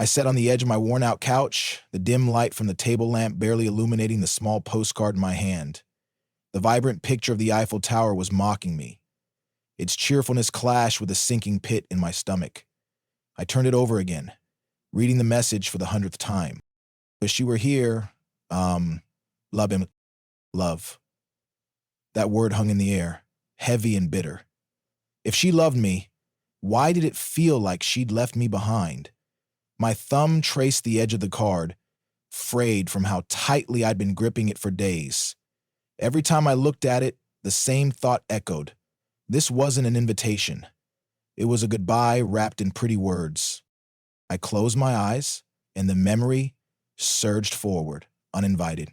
I sat on the edge of my worn-out couch, the dim light from the table lamp barely illuminating the small postcard in my hand. The vibrant picture of the Eiffel Tower was mocking me. Its cheerfulness clashed with a sinking pit in my stomach. I turned it over again, reading the message for the 100th time. Wish you were here. Love him. Love. That word hung in the air, heavy and bitter. If she loved me, why did it feel like she'd left me behind? My thumb traced the edge of the card, frayed from how tightly I'd been gripping it for days. Every time I looked at it, the same thought echoed. This wasn't an invitation. It was a goodbye wrapped in pretty words. I closed my eyes, and the memory surged forward, uninvited.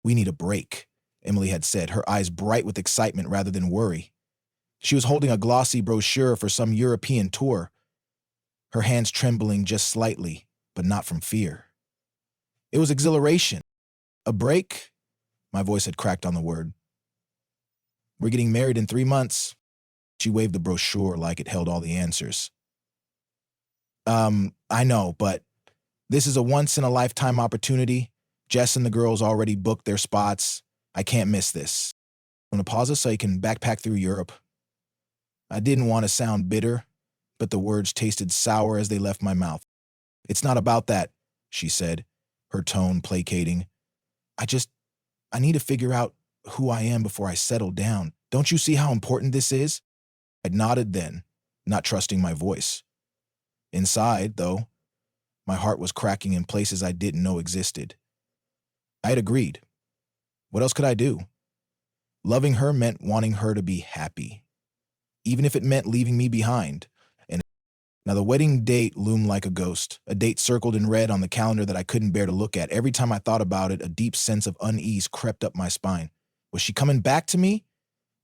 We need a break, Emily had said, her eyes bright with excitement rather than worry. She was holding a glossy brochure for some European tour, her hands trembling just slightly, but not from fear. It was exhilaration. A break? My voice had cracked on the word. We're getting married in 3 months. She waved the brochure like it held all the answers. I know, but this is a once-in-a-lifetime opportunity. Jess and the girls already booked their spots. I can't miss this. I'm going to pause it so you can backpack through Europe. I didn't want to sound bitter, but the words tasted sour as they left my mouth. It's not about that, she said, her tone placating. I need to figure out who I am before I settle down. Don't you see how important this is? I nodded then, not trusting my voice. Inside, though, my heart was cracking in places I didn't know existed. I had agreed. What else could I do? Loving her meant wanting her to be happy, even if it meant leaving me behind. And now the wedding date loomed like a ghost, a date circled in red on the calendar that I couldn't bear to look at. Every time I thought about it, a deep sense of unease crept up my spine. Was she coming back to me,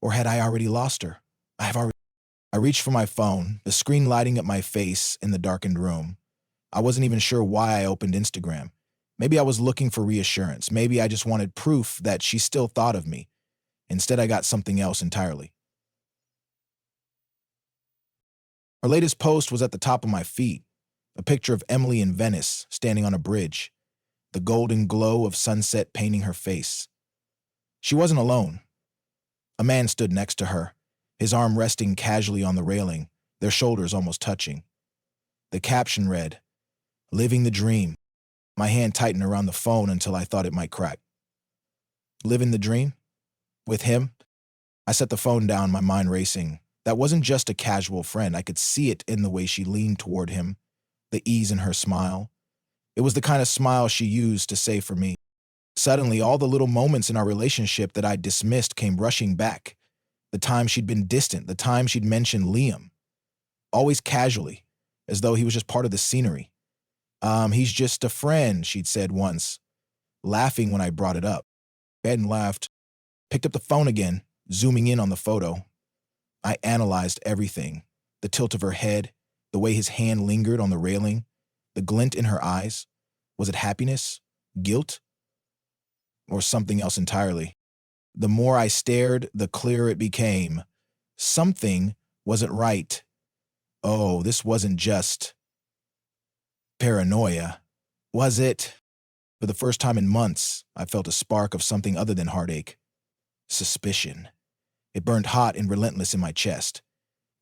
or had I already lost her? I reached for my phone, the screen lighting up my face in the darkened room. I wasn't even sure why I opened Instagram. Maybe I was looking for reassurance. Maybe I just wanted proof that she still thought of me. Instead, I got something else entirely. Her latest post was at the top of my feed, a picture of Emily in Venice, standing on a bridge, the golden glow of sunset painting her face. She wasn't alone. A man stood next to her, his arm resting casually on the railing, their shoulders almost touching. The caption read, "Living the dream." My hand tightened around the phone until I thought it might crack. Living the dream? With him? I set the phone down, my mind racing. That wasn't just a casual friend. I could see it in the way she leaned toward him, the ease in her smile. It was the kind of smile she used to say for me. Suddenly, all the little moments in our relationship that I'd dismissed came rushing back. The time she'd been distant, the time she'd mentioned Liam. Always casually, as though he was just part of the scenery. He's just a friend, she'd said once, laughing when I brought it up. I hadn't laughed. Picked up the phone again, zooming in on the photo. I analyzed everything. The tilt of her head, the way his hand lingered on the railing, the glint in her eyes. Was it happiness? Guilt? Or something else entirely? The more I stared, the clearer it became. Something wasn't right. Oh, this wasn't just paranoia, was it? For the first time in months, I felt a spark of something other than heartache. Suspicion. It burned hot and relentless in my chest.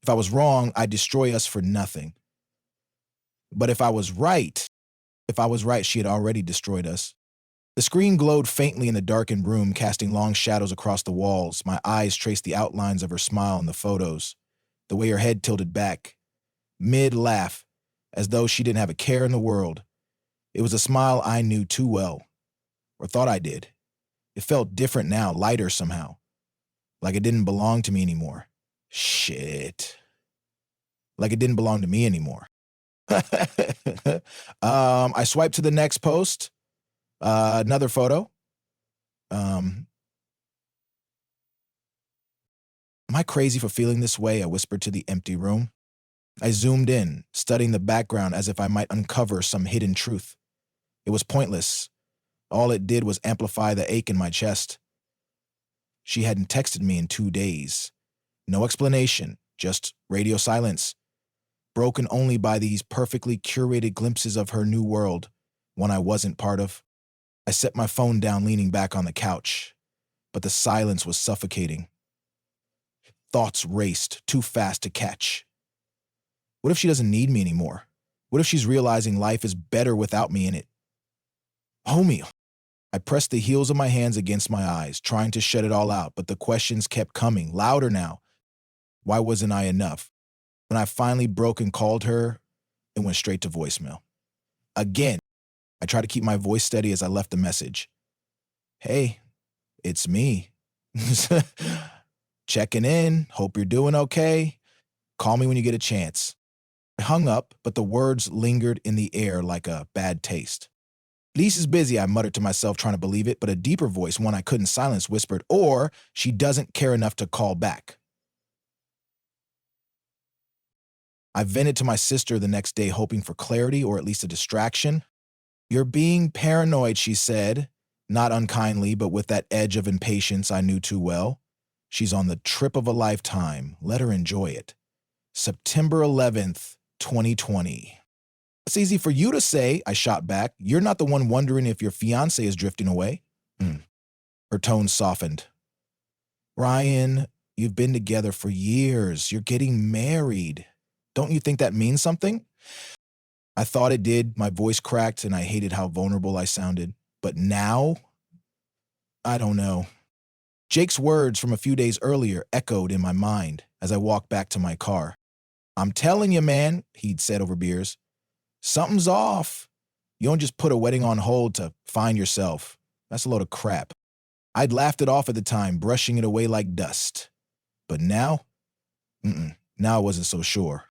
If I was wrong, I'd destroy us for nothing. But if I was right, she had already destroyed us. The screen glowed faintly in the darkened room, casting long shadows across the walls. My eyes traced the outlines of her smile in the photos, the way her head tilted back, mid-laugh, as though she didn't have a care in the world. It was a smile I knew too well, or thought I did. It felt different now, lighter somehow, like it didn't belong to me anymore. Shit. Like it didn't belong to me anymore. I swiped to the next post. Another photo. Am I crazy for feeling this way? I whispered to the empty room. I zoomed in, studying the background as if I might uncover some hidden truth. It was pointless. All it did was amplify the ache in my chest. She hadn't texted me in 2 days. No explanation, just radio silence. broken only by these perfectly curated glimpses of her new world, one I wasn't part of. I set my phone down, leaning back on the couch, but the silence was suffocating. Thoughts raced, too fast to catch. What if she doesn't need me anymore? What if she's realizing life is better without me in it? Homie. I pressed the heels of my hands against my eyes, trying to shut it all out, but the questions kept coming, louder now. Why wasn't I enough? When I finally broke and called her, it went straight to voicemail. Again, I tried to keep my voice steady as I left the message. Hey, it's me. Checking in, hope you're doing okay. Call me when you get a chance. I hung up, but the words lingered in the air like a bad taste. Lisa's busy, I muttered to myself, trying to believe it, but a deeper voice, one I couldn't silence, whispered, or she doesn't care enough to call back. I vented to my sister the next day, hoping for clarity or at least a distraction. You're being paranoid, she said, not unkindly, but with that edge of impatience I knew too well. She's on the trip of a lifetime. Let her enjoy it. September 11th, 2020. It's easy for you to say, I shot back. You're not the one wondering if your fiancé is drifting away. Her tone softened. Ryan, you've been together for years. You're getting married. Don't you think that means something? I thought it did. My voice cracked and I hated how vulnerable I sounded. But now, I don't know. Jake's words from a few days earlier echoed in my mind as I walked back to my car. I'm telling you, man, he'd said over beers. Something's off. You don't just put a wedding on hold to find yourself. That's a load of crap. I'd laughed it off at the time, brushing it away like dust. But now? Now I wasn't so sure.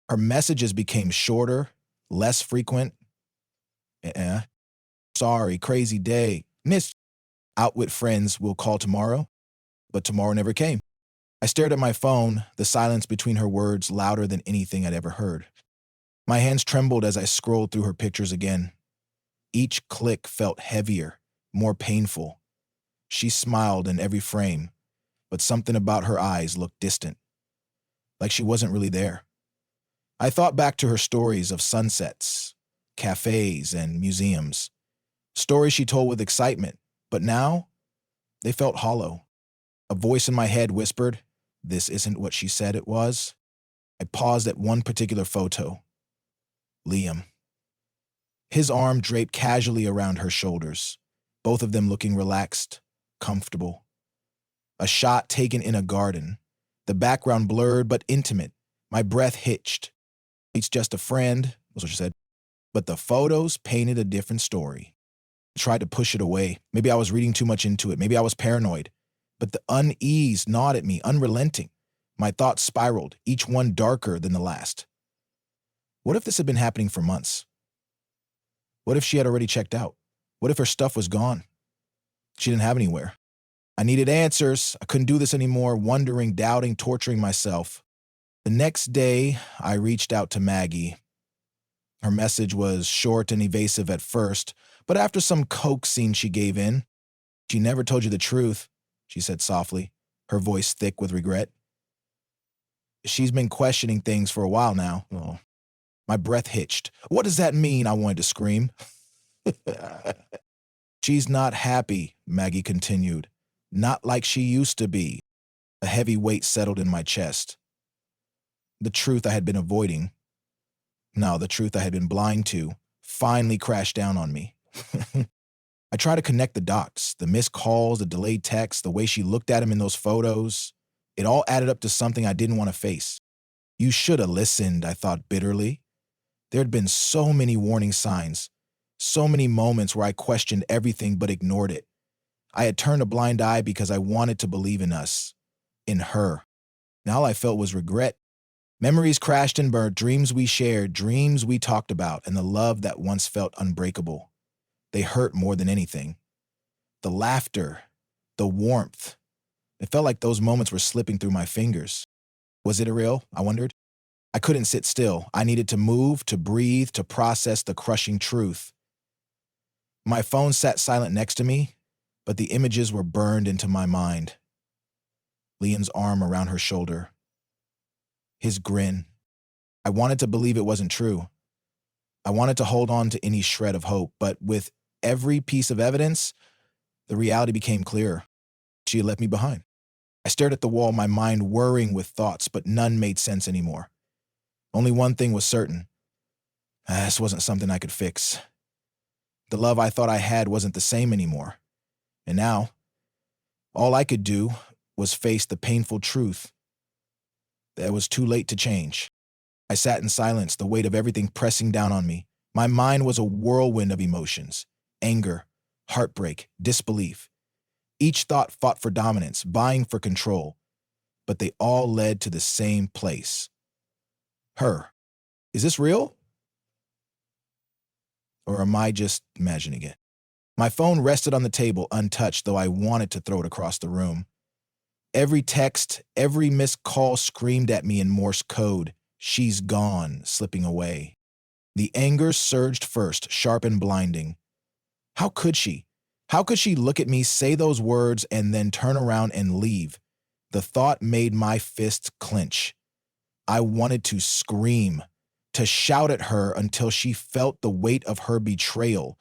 Her messages became shorter, less frequent. Sorry, crazy day. Missed. Out with friends, we'll call tomorrow. But tomorrow never came. I stared at my phone, the silence between her words louder than anything I'd ever heard. My hands trembled as I scrolled through her pictures again. Each click felt heavier, more painful. She smiled in every frame, but something about her eyes looked distant, like she wasn't really there. I thought back to her stories of sunsets, cafes, and museums. Stories she told with excitement, but now they felt hollow. A voice in my head whispered, this isn't what she said it was. I paused at one particular photo. Liam. His arm draped casually around her shoulders, both of them looking relaxed, comfortable. A shot taken in a garden, the background blurred but intimate. My breath hitched. He's just a friend, was what she said. But the photos painted a different story. I tried to push it away. Maybe I was reading too much into it. Maybe I was paranoid. But the unease gnawed at me, unrelenting. My thoughts spiraled, each one darker than the last. What if this had been happening for months? What if she had already checked out? What if her stuff was gone? She didn't have anywhere. I needed answers. I couldn't do this anymore, wondering, doubting, torturing myself. The next day, I reached out to Maggie. Her message was short and evasive at first, but after some coaxing, she gave in. She never told you the truth, she said softly, her voice thick with regret. She's been questioning things for a while now. Oh. My breath hitched. What does that mean? I wanted to scream. She's not happy, Maggie continued. Not like she used to be. A heavy weight settled in my chest. The truth I had been avoiding, no, the truth I had been blind to, finally crashed down on me. I tried to connect the dots, the missed calls, the delayed texts, the way she looked at him in those photos. It all added up to something I didn't want to face. You should have listened, I thought bitterly. There had been so many warning signs, so many moments where I questioned everything but ignored it. I had turned a blind eye because I wanted to believe in us, in her. Now all I felt was regret. Memories crashed and burned, dreams we shared, dreams we talked about, and the love that once felt unbreakable. They hurt more than anything. The laughter, the warmth. It felt like those moments were slipping through my fingers. Was it real? I wondered. I couldn't sit still. I needed to move, to breathe, to process the crushing truth. My phone sat silent next to me, but the images were burned into my mind. Liam's arm around her shoulder. His grin. I wanted to believe it wasn't true. I wanted to hold on to any shred of hope, but with every piece of evidence, the reality became clearer. She had left me behind. I stared at the wall, my mind whirring with thoughts, but none made sense anymore. Only one thing was certain. This wasn't something I could fix. The love I thought I had wasn't the same anymore. And now, all I could do was face the painful truth that it was too late to change. I sat in silence, the weight of everything pressing down on me. My mind was a whirlwind of emotions: anger, heartbreak, disbelief. Each thought fought for dominance, vying for control, but they all led to the same place. Her. Is this real? Or am I just imagining it? My phone rested on the table untouched, though I wanted to throw it across the room. Every text, every missed call screamed at me in Morse code. She's gone, slipping away. The anger surged first, sharp and blinding. How could she? How could she look at me, say those words, and then turn around and leave? The thought made my fists clench. I wanted to scream, to shout at her until she felt the weight of her betrayal.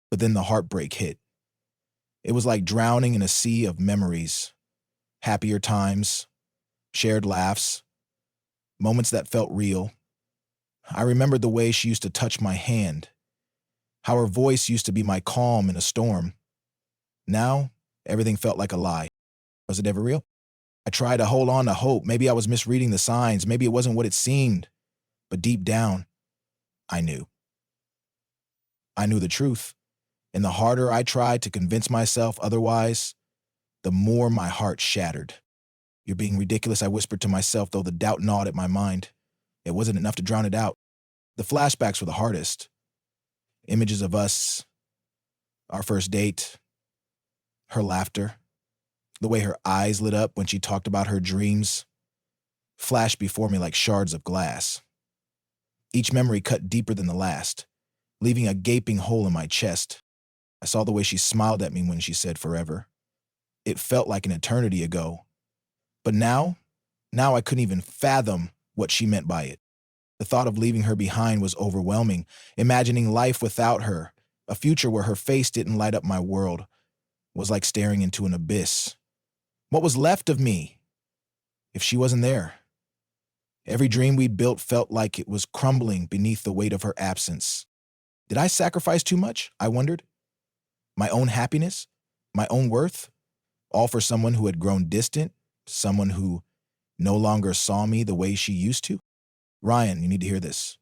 But then the heartbreak hit. It was like drowning in a sea of memories. Happier times, shared laughs, moments that felt real. I remembered the way she used to touch my hand, how her voice used to be my calm in a storm. Now, everything felt like a lie. Was it ever real? I tried to hold on to hope. Maybe I was misreading the signs. Maybe it wasn't what it seemed. But deep down, I knew. I knew the truth. And the harder I tried to convince myself otherwise, the more my heart shattered. You're being ridiculous, I whispered to myself, though the doubt gnawed at my mind. It wasn't enough to drown it out. The flashbacks were the hardest. Images of us, our first date, her laughter, the way her eyes lit up when she talked about her dreams, flashed before me like shards of glass. Each memory cut deeper than the last, leaving a gaping hole in my chest. I saw the way she smiled at me when she said forever. It felt like an eternity ago. But now I couldn't even fathom what she meant by it. The thought of leaving her behind was overwhelming. Imagining life without her, a future where her face didn't light up my world, was like staring into an abyss. What was left of me if she wasn't there? Every dream we built felt like it was crumbling beneath the weight of her absence. Did I sacrifice too much? I wondered. My own happiness? My own worth? All for someone who had grown distant? Someone who no longer saw me the way she used to? Ryan, you need to hear this.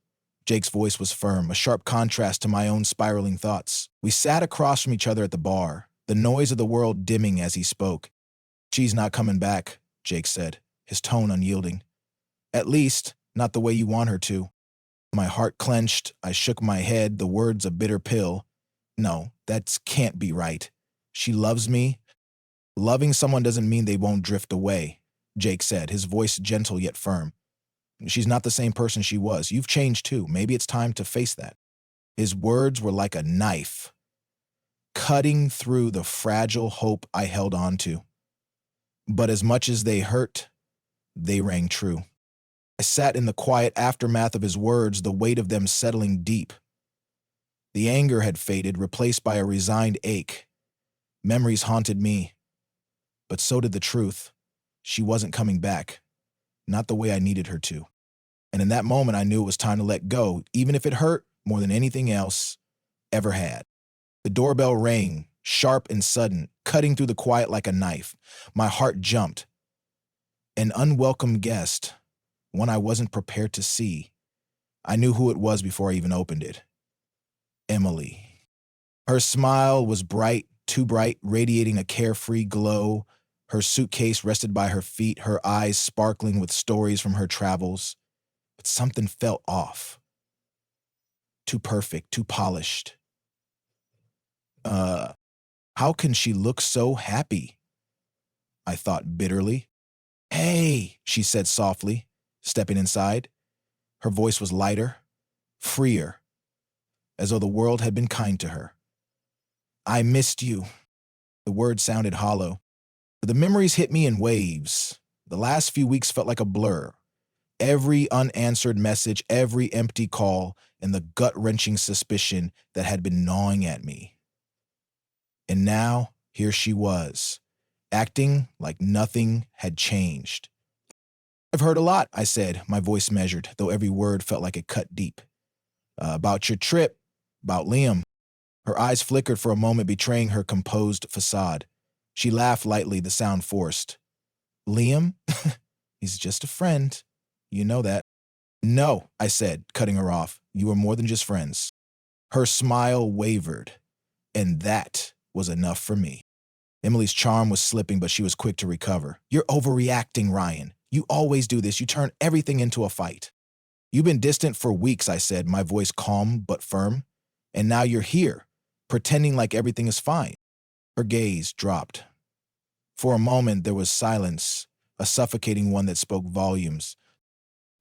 Jake's voice was firm, a sharp contrast to my own spiraling thoughts. We sat across from each other at the bar, the noise of the world dimming as he spoke. She's not coming back, Jake said, his tone unyielding. At least, not the way you want her to. My heart clenched. I shook my head, the words a bitter pill. No, that can't be right. She loves me. Loving someone doesn't mean they won't drift away, Jake said, his voice gentle yet firm. She's not the same person she was. You've changed too. Maybe it's time to face that. His words were like a knife, cutting through the fragile hope I held on to. But as much as they hurt, they rang true. I sat in the quiet aftermath of his words, the weight of them settling deep. The anger had faded, replaced by a resigned ache. Memories haunted me. But so did the truth. She wasn't coming back. Not the way I needed her to. And in that moment, I knew it was time to let go, even if it hurt more than anything else ever had. The doorbell rang, sharp and sudden, cutting through the quiet like a knife. My heart jumped. An unwelcome guest, one I wasn't prepared to see. I knew who it was before I even opened it. Emily. Her smile was bright, too bright, radiating a carefree glow. Her suitcase rested by her feet, her eyes sparkling with stories from her travels. But something felt off. Too perfect, too polished. How can she look so happy? I thought bitterly. Hey, she said softly, stepping inside. Her voice was lighter, freer, as though the world had been kind to her. I missed you. The words sounded hollow. The memories hit me in waves. The last few weeks felt like a blur. Every unanswered message, every empty call, and the gut-wrenching suspicion that had been gnawing at me. And now, here she was, acting like nothing had changed. "I've heard a lot," I said, my voice measured, though every word felt like it cut deep. About your trip, about Liam." Her eyes flickered for a moment, betraying her composed facade. She laughed lightly, the sound forced. "Liam? He's just a friend. You know that." "No," I said, cutting her off. "You are more than just friends." Her smile wavered, and that was enough for me. Emily's charm was slipping, but she was quick to recover. "You're overreacting, Ryan. You always do this. You turn everything into a fight." "You've been distant for weeks," I said, my voice calm but firm. "And now you're here, pretending like everything is fine." Her gaze dropped. For a moment, there was silence, a suffocating one that spoke volumes.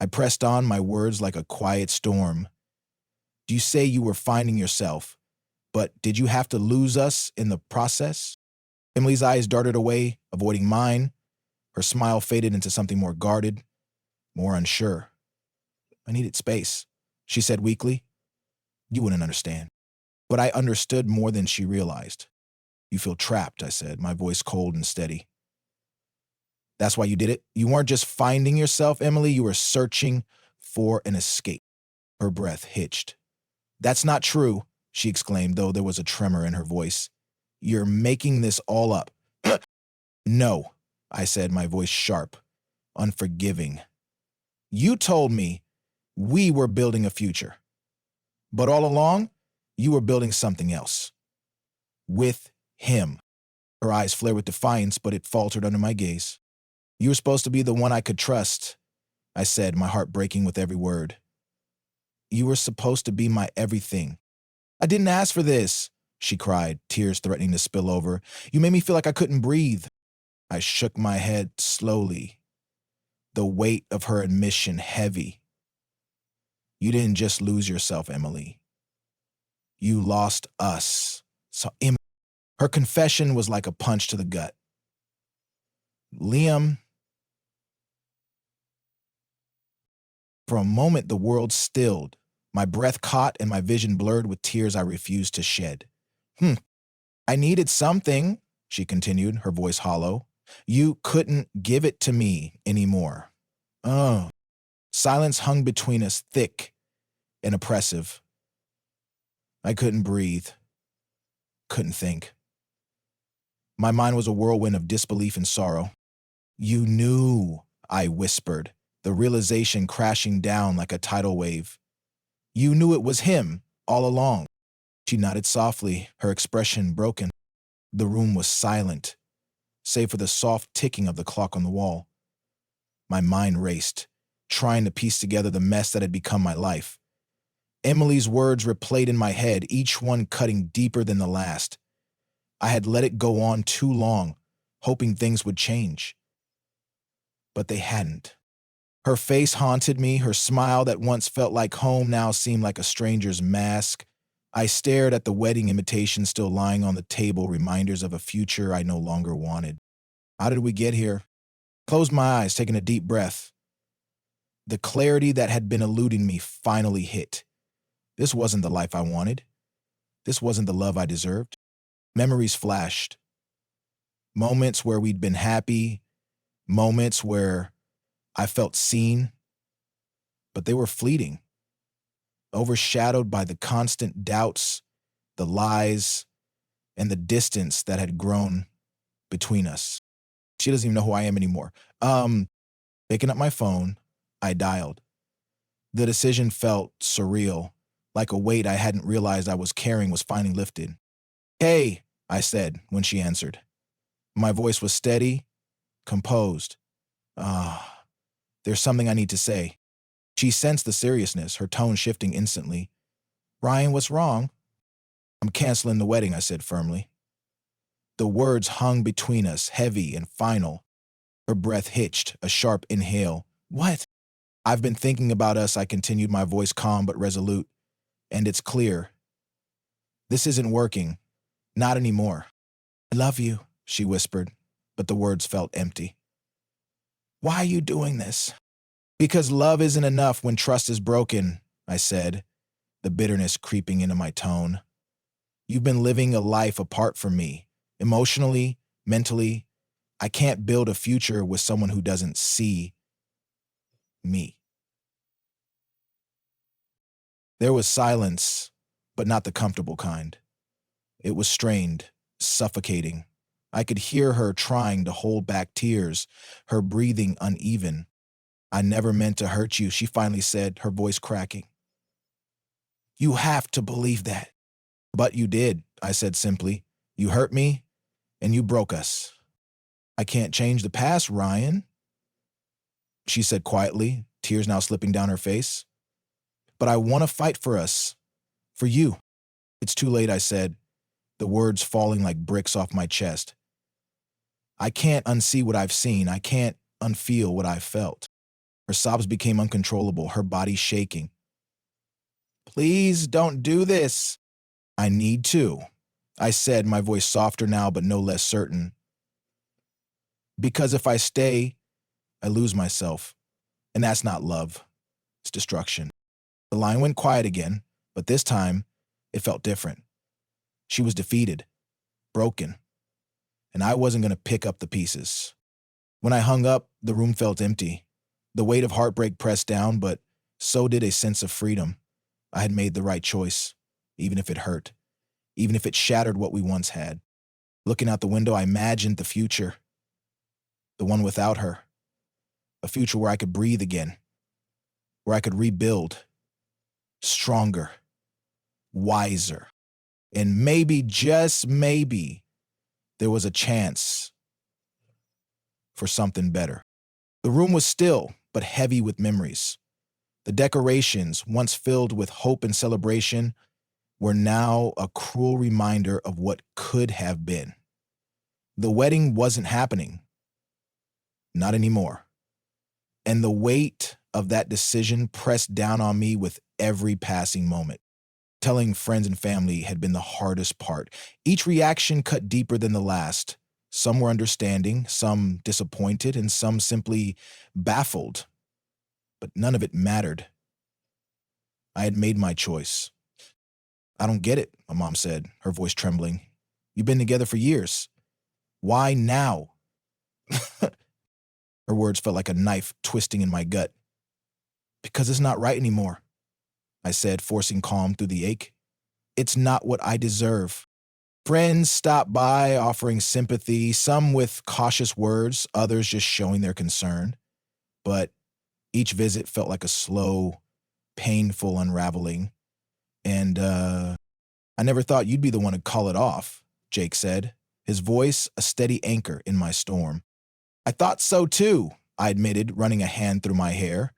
I pressed on, my words like a quiet storm. "Do you say you were finding yourself, but did you have to lose us in the process?" Emily's eyes darted away, avoiding mine. Her smile faded into something more guarded, more unsure. "I needed space," she said weakly. "You wouldn't understand." But I understood more than she realized. "You feel trapped," I said, my voice cold and steady. "That's why you did it? You weren't just finding yourself, Emily, you were searching for an escape." Her breath hitched. "That's not true," she exclaimed, though there was a tremor in her voice. "You're making this all up." "No," I said, my voice sharp, unforgiving. "You told me we were building a future. But all along, you were building something else. With him." Her eyes flared with defiance, but it faltered under my gaze. "You were supposed to be the one I could trust," I said, my heart breaking with every word. "You were supposed to be my everything." "I didn't ask for this," she cried, tears threatening to spill over. "You made me feel like I couldn't breathe." I shook my head slowly, the weight of her admission heavy. "You didn't just lose yourself, Emily. You lost us." So her confession was like a punch to the gut. "Liam." For a moment, the world stilled. My breath caught and my vision blurred with tears I refused to shed. "I needed something," she continued, her voice hollow. "You couldn't give it to me anymore." Oh. Silence hung between us, thick and oppressive. I couldn't breathe, couldn't think. My mind was a whirlwind of disbelief and sorrow. "You knew," I whispered, the realization crashing down like a tidal wave. "You knew it was him all along." She nodded softly, her expression broken. The room was silent, save for the soft ticking of the clock on the wall. My mind raced, trying to piece together the mess that had become my life. Emily's words replayed in my head, each one cutting deeper than the last. I had let it go on too long, hoping things would change. But they hadn't. Her face haunted me, her smile that once felt like home now seemed like a stranger's mask. I stared at the wedding invitations still lying on the table, reminders of a future I no longer wanted. How did we get here? Closed my eyes, taking a deep breath. The clarity that had been eluding me finally hit. This wasn't the life I wanted. This wasn't the love I deserved. Memories flashed. Moments where we'd been happy, moments where I felt seen, but they were fleeting, overshadowed by the constant doubts, the lies, and the distance that had grown between us. She doesn't even know who I am anymore. Picking up my phone, I dialed. The decision felt surreal, like a weight I hadn't realized I was carrying was finally lifted. "Hey," I said when she answered. My voice was steady, composed. There's something I need to say." She sensed the seriousness, her tone shifting instantly. "Ryan, what's wrong?" "I'm canceling the wedding," I said firmly. The words hung between us, heavy and final. Her breath hitched, a sharp inhale. "What?" "I've been thinking about us," I continued, my voice calm but resolute. "And it's clear. This isn't working. Not anymore." "I love you," she whispered, but the words felt empty. "Why are you doing this?" Because love isn't enough when trust is broken, I said, the bitterness creeping into my tone. You've been living a life apart from me. Emotionally, mentally, I can't build a future with someone who doesn't see me. There was silence, but not the comfortable kind. It was strained, suffocating. I could hear her trying to hold back tears, her breathing uneven. I never meant to hurt you, she finally said, her voice cracking. You have to believe that. But you did, I said simply. You hurt me, and you broke us. I can't change the past, Ryan, she said quietly, tears now slipping down her face. But I want to fight for us. For you. It's too late, I said, the words falling like bricks off my chest. I can't unsee what I've seen. I can't unfeel what I've felt. Her sobs became uncontrollable, her body shaking. Please don't do this. I need to, I said, my voice softer now but no less certain. Because if I stay, I lose myself. And that's not love. It's destruction. The line went quiet again, but this time, it felt different. She was defeated, broken, and I wasn't going to pick up the pieces. When I hung up, the room felt empty. The weight of heartbreak pressed down, but so did a sense of freedom. I had made the right choice, even if it hurt, even if it shattered what we once had. Looking out the window, I imagined the future, the one without her, a future where I could breathe again, where I could rebuild, stronger, wiser, and maybe, just maybe, there was a chance for something better. The room was still, but heavy with memories. The decorations, once filled with hope and celebration, were now a cruel reminder of what could have been. The wedding wasn't happening. Not anymore. And the weight of that decision pressed down on me with every passing moment. Telling friends and family had been the hardest part. Each reaction cut deeper than the last. Some were understanding, some disappointed, and some simply baffled. But none of it mattered. I had made my choice. I don't get it, my mom said, her voice trembling. You've been together for years. Why now? Her words felt like a knife twisting in my gut. Because it's not right anymore, I said, forcing calm through the ache. It's not what I deserve. Friends stopped by, offering sympathy, some with cautious words, others just showing their concern. But each visit felt like a slow, painful unraveling. And I never thought you'd be the one to call it off, Jake said, his voice a steady anchor in my storm. I thought so too, I admitted, running a hand through my hair.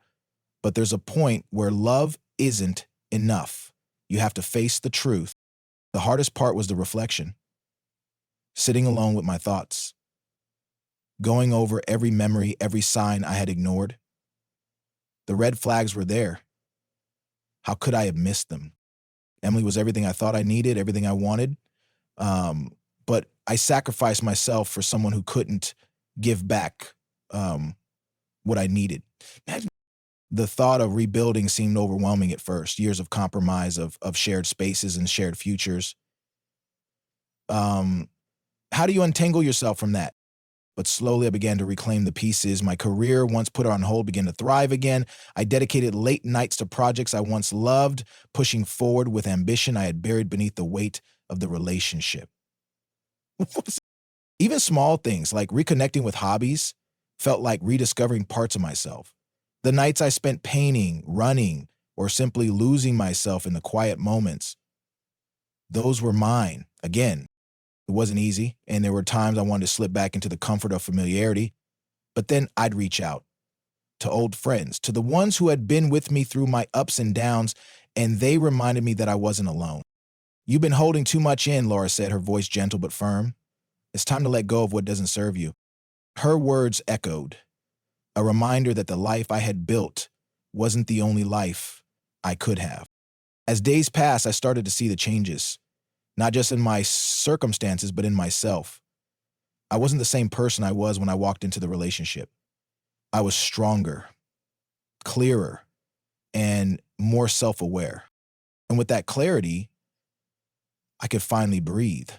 But there's a point where love isn't enough. You have to face the truth. The hardest part was the reflection. Sitting alone with my thoughts. Going over every memory, every sign I had ignored. The red flags were there. How could I have missed them? Emily was everything I thought I needed, everything I wanted. But I sacrificed myself for someone who couldn't give back what I needed. The thought of rebuilding seemed overwhelming at first. Years of compromise, of shared spaces and shared futures. How do you untangle yourself from that? But slowly I began to reclaim the pieces. My career, once put on hold, began to thrive again. I dedicated late nights to projects I once loved, pushing forward with ambition I had buried beneath the weight of the relationship. Even small things like reconnecting with hobbies felt like rediscovering parts of myself. The nights I spent painting, running, or simply losing myself in the quiet moments, those were mine. Again, it wasn't easy, and there were times I wanted to slip back into the comfort of familiarity, but then I'd reach out to old friends, to the ones who had been with me through my ups and downs, and they reminded me that I wasn't alone. You've been holding too much in, Laura said, her voice gentle but firm. It's time to let go of what doesn't serve you. Her words echoed, a reminder that the life I had built wasn't the only life I could have. As days passed, I started to see the changes, not just in my circumstances, but in myself. I wasn't the same person I was when I walked into the relationship. I was stronger, clearer, and more self-aware. And with that clarity, I could finally breathe.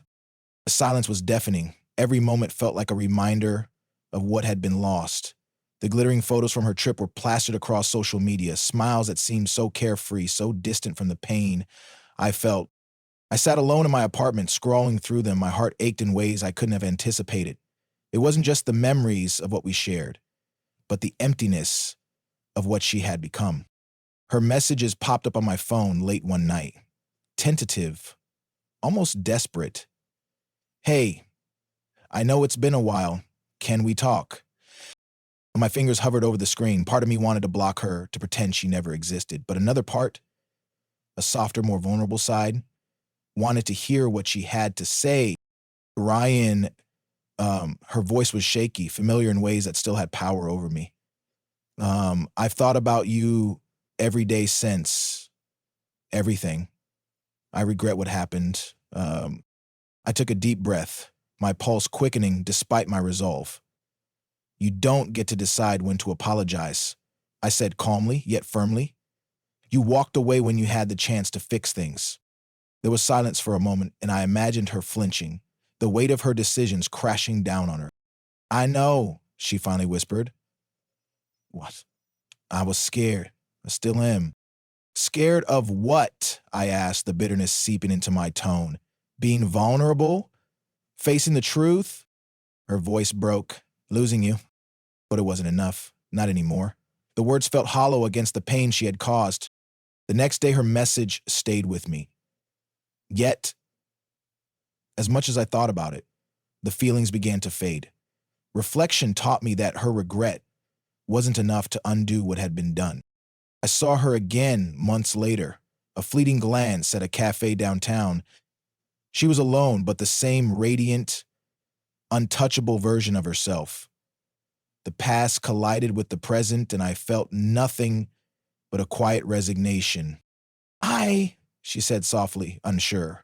The silence was deafening. Every moment felt like a reminder of what had been lost. The glittering photos from her trip were plastered across social media, smiles that seemed so carefree, so distant from the pain I felt. I sat alone in my apartment, scrolling through them. My heart ached in ways I couldn't have anticipated. It wasn't just the memories of what we shared, but the emptiness of what she had become. Her messages popped up on my phone late one night. Tentative, almost desperate. "Hey, I know it's been a while. Can we talk?" My fingers hovered over the screen. Part of me wanted to block her, to pretend she never existed. But another part, a softer, more vulnerable side, wanted to hear what she had to say. Ryan, her voice was shaky, familiar in ways that still had power over me. "I've thought about you every day since everything. I regret what happened." I took a deep breath, my pulse quickening despite my resolve. "You don't get to decide when to apologize," I said calmly, yet firmly. "You walked away when you had the chance to fix things." There was silence for a moment, and I imagined her flinching, the weight of her decisions crashing down on her. "I know," she finally whispered. "What?" "I was scared. I still am." "Scared of what?" I asked, the bitterness seeping into my tone. "Being vulnerable? Facing the truth?" Her voice broke. "Losing you." But it wasn't enough. Not anymore. The words felt hollow against the pain she had caused. The next day, her message stayed with me. Yet, as much as I thought about it, the feelings began to fade. Reflection taught me that her regret wasn't enough to undo what had been done. I saw her again months later, a fleeting glance at a cafe downtown. She was alone, but the same radiant, untouchable version of herself. The past collided with the present, and I felt nothing but a quiet resignation. She said softly, unsure.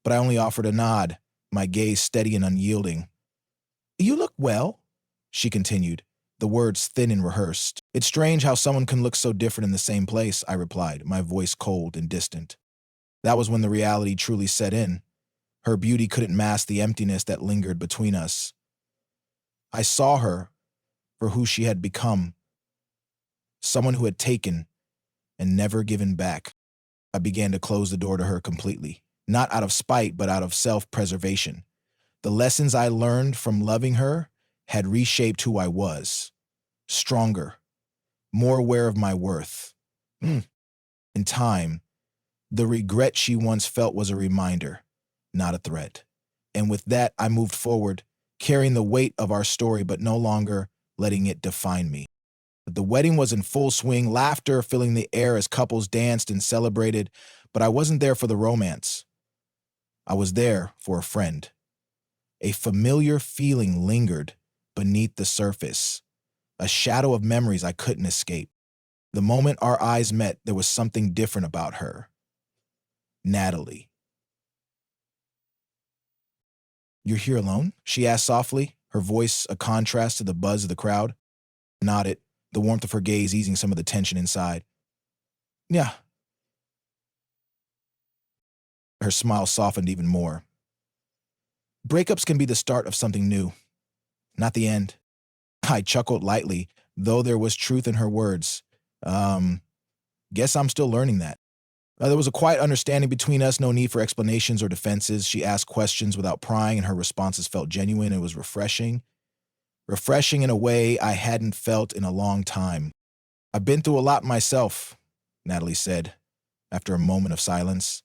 But I only offered a nod, my gaze steady and unyielding. "You look well," she continued, the words thin and rehearsed. "It's strange how someone can look so different in the same place," I replied, my voice cold and distant. That was when the reality truly set in. Her beauty couldn't mask the emptiness that lingered between us. I saw her for who she had become, someone who had taken and never given back. I began to close the door to her completely, not out of spite, but out of self-preservation. The lessons I learned from loving her had reshaped who I was. Stronger, more aware of my worth. In time, the regret she once felt was a reminder, not a threat. And with that, I moved forward, carrying the weight of our story, but no longer letting it define me. The wedding was in full swing, laughter filling the air as couples danced and celebrated, but I wasn't there for the romance. I was there for a friend. A familiar feeling lingered beneath the surface, a shadow of memories I couldn't escape. The moment our eyes met, there was something different about her. Natalie. "You're here alone?" she asked softly, her voice a contrast to the buzz of the crowd. I nodded, the warmth of her gaze easing some of the tension inside. "Yeah." Her smile softened even more. "Breakups can be the start of something new, not the end." I chuckled lightly, though there was truth in her words. Guess I'm still learning that." There was a quiet understanding between us, no need for explanations or defenses. She asked questions without prying, and her responses felt genuine. It was refreshing. Refreshing in a way I hadn't felt in a long time. "I've been through a lot myself," Natalie said, after a moment of silence.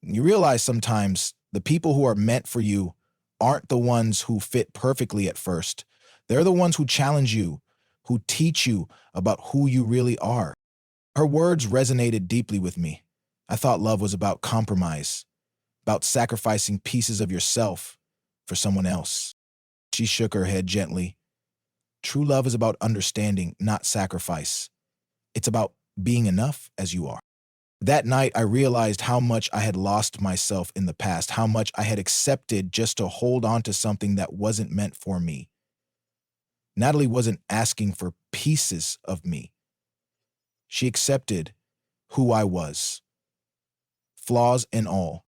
"You realize sometimes the people who are meant for you aren't the ones who fit perfectly at first. They're the ones who challenge you, who teach you about who you really are." Her words resonated deeply with me. I thought love was about compromise, about sacrificing pieces of yourself for someone else. She shook her head gently. "True love is about understanding, not sacrifice. It's about being enough as you are." That night, I realized how much I had lost myself in the past, how much I had accepted just to hold on to something that wasn't meant for me. Natalie wasn't asking for pieces of me. She accepted who I was, flaws and all.